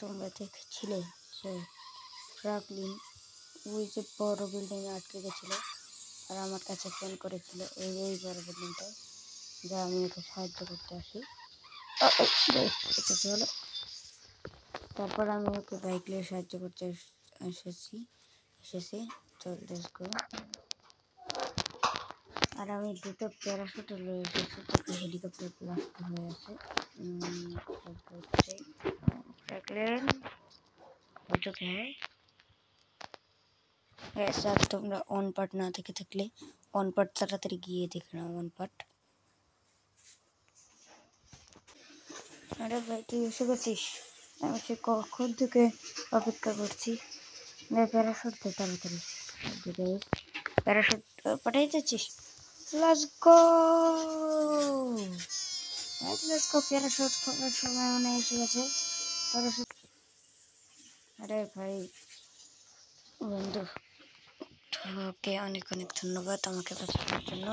তোমরা দেখছিলে যে ফ্রাঙ্কলিন ওই যে বড় বিল্ডিংয়ে আটকে গেছিল আর আমার কাছে ফোন করেছিল এই বড় বিল্ডিংটায়, যা আমি ওকে সাহায্য করতে আসি। এটা হলো, তারপর আমি ওকে বাইক নিয়ে সাহায্য করতে এসেছি। তো লেটস গো। আর আমি দুটো প্যারাশুট লয়ে এসেছি, তারপর হেলিকপ্টার ব্লাস্ট হয়ে আছে। ফ্র্যাঙ্কলিন হ্যাঁ স্যার, তোমরা অন পার্ট না দেখে থাকলে অন পার্ট তাড়াতাড়ি গিয়ে দেখে নাও অন পার্ট। আরে ভাই তুই এসে গেছিস? আমি সে কখন থেকে অপেক্ষা করছি। প্যারাশুট দে তাড়াতাড়ি, প্যারাশুট পাঠিয়ে যাচ্ছিস? লেটস গো, প্যারাশুট খোলার সময় মনে এসে গেছে। প্যারাশুট, আরে ভাই বন্ধু, ওকে অনেক অনেক ধন্যবাদ আমাকে বাঁচানোর জন্য।